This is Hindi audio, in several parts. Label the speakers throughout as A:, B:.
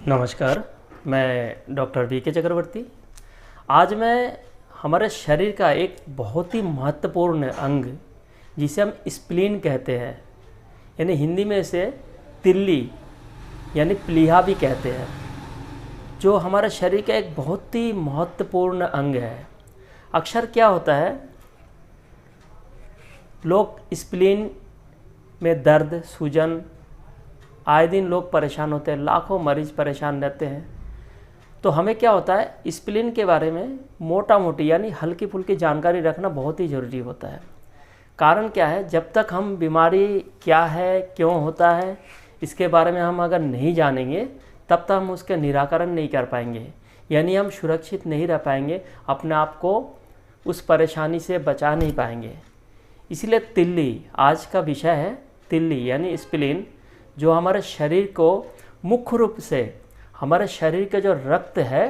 A: नमस्कार, मैं डॉक्टर वी के चक्रवर्ती। आज मैं हमारे शरीर का एक बहुत ही महत्वपूर्ण अंग जिसे हम स्प्लीन कहते हैं, यानी हिंदी में इसे तिल्ली यानी प्लीहा भी कहते हैं, जो हमारे शरीर का एक बहुत ही महत्वपूर्ण अंग है। अक्सर क्या होता है, लोग स्प्लीन में दर्द, सूजन, आए दिन लोग परेशान होते हैं, लाखों मरीज परेशान रहते हैं। तो हमें क्या होता है, स्प्लीन के बारे में मोटा मोटी यानी हल्की फुल्की जानकारी रखना बहुत ही ज़रूरी होता है। कारण क्या है, जब तक हम बीमारी क्या है, क्यों होता है, इसके बारे में हम अगर नहीं जानेंगे तब तक हम उसके निराकरण नहीं कर पाएंगे, यानी हम सुरक्षित नहीं रह पाएंगे, अपने आप को उस परेशानी से बचा नहीं पाएंगे। इसलिए तिल्ली आज का विषय है। तिल्ली यानी स्प्लीन, जो हमारे शरीर को मुख्य रूप से हमारे शरीर के जो रक्त है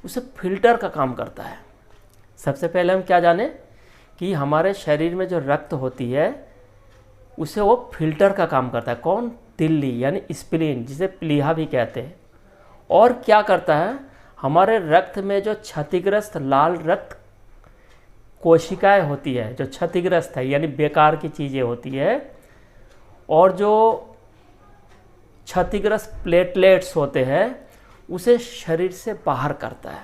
A: उसे फिल्टर का काम करता है। सबसे पहले हम क्या जाने कि हमारे शरीर में जो रक्त होती है उसे वो फिल्टर का काम करता है। कौन? तिल्ली यानी स्प्लीन, जिसे प्लीहा भी कहते हैं। और क्या करता है, हमारे रक्त में जो क्षतिग्रस्त लाल रक्त कोशिकाएं होती है, जो क्षतिग्रस्त है यानी बेकार की चीज़ें होती है, और जो क्षतिग्रस्त प्लेटलेट्स होते हैं उसे शरीर से बाहर करता है।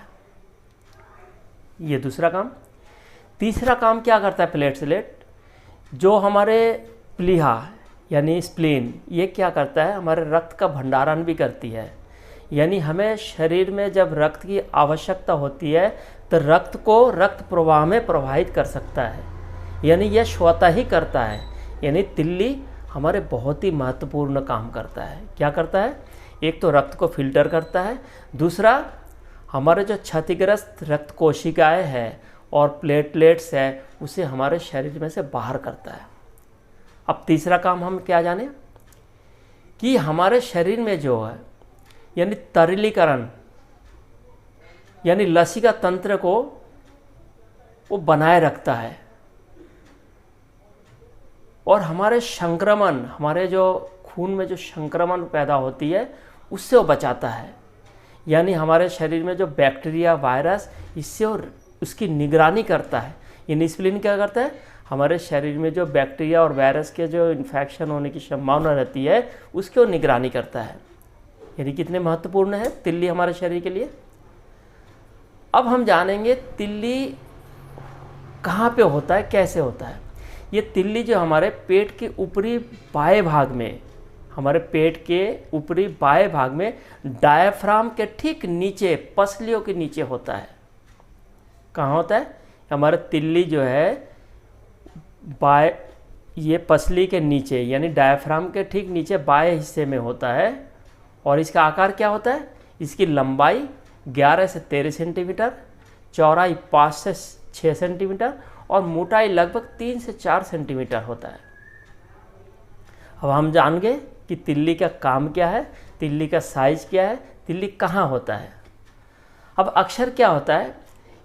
A: ये दूसरा काम। तीसरा काम क्या करता है प्लेटलेट, जो हमारे प्लीहा यानी स्प्लीन, ये क्या करता है, हमारे रक्त का भंडारण भी करती है। यानी हमें शरीर में जब रक्त की आवश्यकता होती है तो रक्त को रक्त प्रवाह में प्रवाहित कर सकता है, यानी यह स्वतः ही करता है। यानी तिल्ली हमारे बहुत ही महत्वपूर्ण काम करता है। क्या करता है? एक तो रक्त को फिल्टर करता है, दूसरा हमारे जो क्षतिग्रस्त रक्त कोशिकाएं हैं और प्लेटलेट्स है उसे हमारे शरीर में से बाहर करता है। अब तीसरा काम हम क्या जाने कि हमारे शरीर में जो है यानी तरलीकरण यानी लसिका तंत्र को वो बनाए रखता है, और हमारे संक्रमण, हमारे जो खून में जो संक्रमण पैदा होती है उससे वो बचाता है। यानी हमारे शरीर में जो बैक्टीरिया, वायरस, इससे उसकी निगरानी करता है। ये स्प्लीन क्या करता है, हमारे शरीर में जो बैक्टीरिया और वायरस के जो इन्फेक्शन होने की संभावना रहती है उसकी वो निगरानी करता है। यानी कितने महत्वपूर्ण है तिल्ली हमारे शरीर के लिए। अब हम जानेंगे तिल्ली कहाँ पे होता है, कैसे होता है। ये तिल्ली जो हमारे पेट के ऊपरी बाएं भाग में, हमारे पेट के ऊपरी बाएं भाग में डायफ्राम के ठीक नीचे, पसलियों के नीचे होता है। कहाँ होता है? हमारे तिल्ली जो है ये पसली के नीचे यानी डायफ्राम के ठीक नीचे बाएं हिस्से में होता है। और इसका आकार क्या होता है? इसकी लंबाई 11 से 13 सेंटीमीटर, चौड़ाई 5 से 6 सेंटीमीटर और मोटाई लगभग 3 से 4 सेंटीमीटर होता है। अब हम जान गए कि तिल्ली का काम क्या है, तिल्ली का साइज क्या है, तिल्ली कहाँ होता है। अब अक्सर क्या होता है,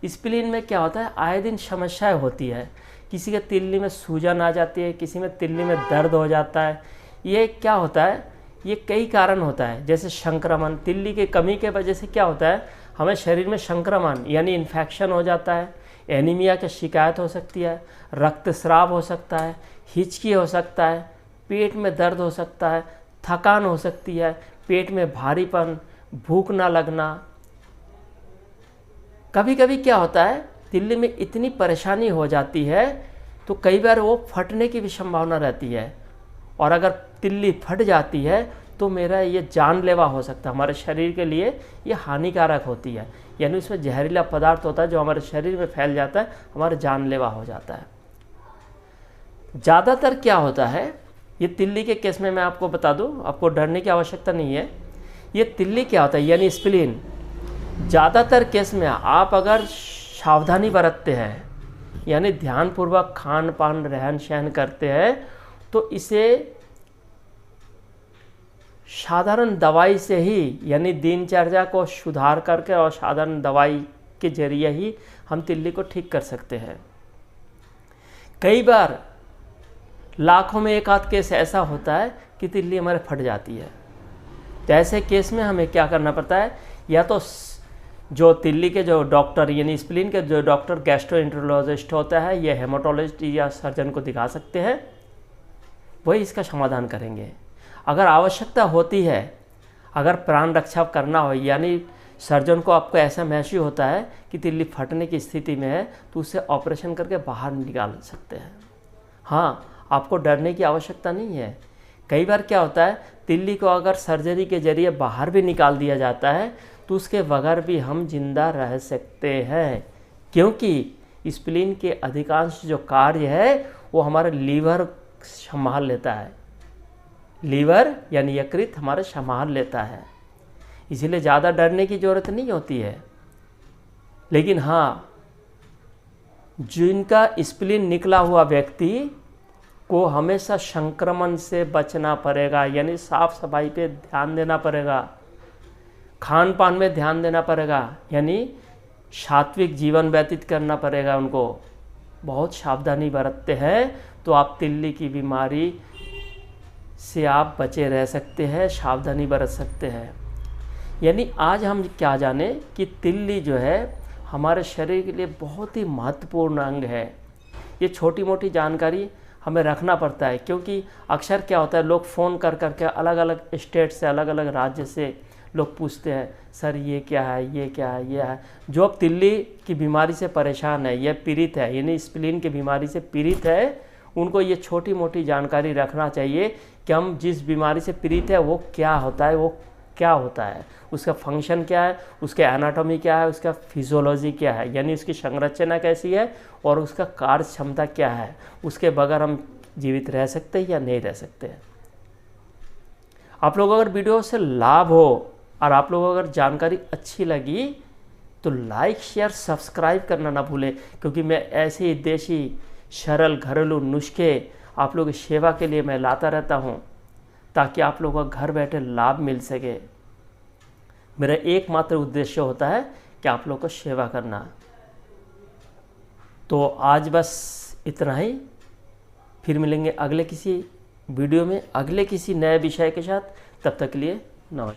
A: स्प्लीन में क्या होता है, आए दिन समस्याएं होती है। किसी के तिल्ली में सूजन आ जाती है, किसी में तिल्ली में दर्द हो जाता है। ये क्या होता है, ये कई कारण होता है, जैसे संक्रमण। तिल्ली की कमी के वजह से क्या होता है, हमें शरीर में संक्रमण यानी इन्फेक्शन हो जाता है, एनीमिया की शिकायत हो सकती है, रक्तस्राव हो सकता है, हिचकी हो सकता है, पेट में दर्द हो सकता है, थकान हो सकती है, पेट में भारीपन, भूख ना लगना। कभी कभी क्या होता है, तिल्ली में इतनी परेशानी हो जाती है तो कई बार वो फटने की भी संभावना रहती है, और अगर तिल्ली फट जाती है तो मेरा ये जानलेवा हो सकता है, हमारे शरीर के लिए ये हानिकारक होती है। यानी उसमें जहरीला पदार्थ होता है जो हमारे शरीर में फैल जाता है, हमारा जानलेवा हो जाता है। ज़्यादातर क्या होता है, ये तिल्ली के केस में मैं आपको बता दूं, आपको डरने की आवश्यकता नहीं है। ये तिल्ली क्या होता है यानी स्प्लीन, ज़्यादातर केस में आप अगर सावधानी बरतते हैं यानी ध्यानपूर्वक खान पान रहन सहन करते हैं तो इसे साधारण दवाई से ही यानी दिनचर्या को सुधार करके और साधारण दवाई के जरिए ही हम तिल्ली को ठीक कर सकते हैं। कई बार लाखों में एक आध केस ऐसा होता है कि तिल्ली हमारे फट जाती है, तो ऐसे केस में हमें क्या करना पड़ता है, या तो जो तिल्ली के जो डॉक्टर यानी स्प्लीन के जो डॉक्टर गैस्ट्रोएंटेरोलॉजिस्ट होता है या हेमाटोलॉजिस्ट या सर्जन को दिखा सकते हैं, वही इसका समाधान करेंगे। अगर आवश्यकता होती है, अगर प्राण रक्षा करना हो यानी सर्जन को आपको ऐसा महसूस होता है कि तिल्ली फटने की स्थिति में है, तो उसे ऑपरेशन करके बाहर निकाल सकते हैं। हाँ, आपको डरने की आवश्यकता नहीं है। कई बार क्या होता है, तिल्ली को अगर सर्जरी के जरिए बाहर भी निकाल दिया जाता है तो उसके बगैर भी हम जिंदा रह सकते हैं, क्योंकि स्प्लीन के अधिकांश जो कार्य है वो हमारा लीवर संभाल लेता है। लीवर यानी यकृत हमारा संभाल लेता है, इसीलिए ज़्यादा डरने की ज़रूरत नहीं होती है। लेकिन हाँ, जिनका स्प्लीन निकला हुआ व्यक्ति को हमेशा संक्रमण से बचना पड़ेगा, यानी साफ सफाई पे ध्यान देना पड़ेगा, खान पान में ध्यान देना पड़ेगा, यानी सात्विक जीवन व्यतीत करना पड़ेगा। उनको बहुत सावधानी बरतते हैं तो आप तिल्ली की बीमारी से आप बचे रह सकते हैं, सावधानी बरत सकते हैं। यानी आज हम क्या जाने कि तिल्ली जो है हमारे शरीर के लिए बहुत ही महत्वपूर्ण अंग है। ये छोटी मोटी जानकारी हमें रखना पड़ता है, क्योंकि अक्सर क्या होता है, लोग फ़ोन कर करके अलग अलग स्टेट से, अलग अलग राज्य से लोग पूछते हैं, सर ये क्या है, ये क्या है, ये है। जो अब तिल्ली की बीमारी से परेशान है या पीड़ित है, यानी स्प्लीन की बीमारी से पीड़ित है, उनको ये छोटी मोटी जानकारी रखना चाहिए कि हम जिस बीमारी से पीड़ित है वो क्या होता है, वो क्या होता है, उसका फंक्शन क्या है, उसके एनाटॉमी क्या है, उसका फिजियोलॉजी क्या है, यानी उसकी संरचना कैसी है और उसका कार्य क्षमता क्या है। उसके बगैर हम जीवित रह सकते हैं या नहीं रह सकते हैं। आप लोगों को अगर वीडियो से लाभ हो और आप लोगों को अगर जानकारी अच्छी लगी तो लाइक शेयर सब्सक्राइब करना ना भूलें, क्योंकि मैं ऐसे ही देशी सरल घरेलू नुस्खे आप लोगों की सेवा के लिए मैं लाता रहता हूँ, ताकि आप लोगों को घर बैठे लाभ मिल सके। मेरा एकमात्र उद्देश्य होता है कि आप लोगों को सेवा करना। तो आज बस इतना ही, फिर मिलेंगे अगले किसी वीडियो में अगले किसी नए विषय के साथ। तब तक के लिए नमस्कार।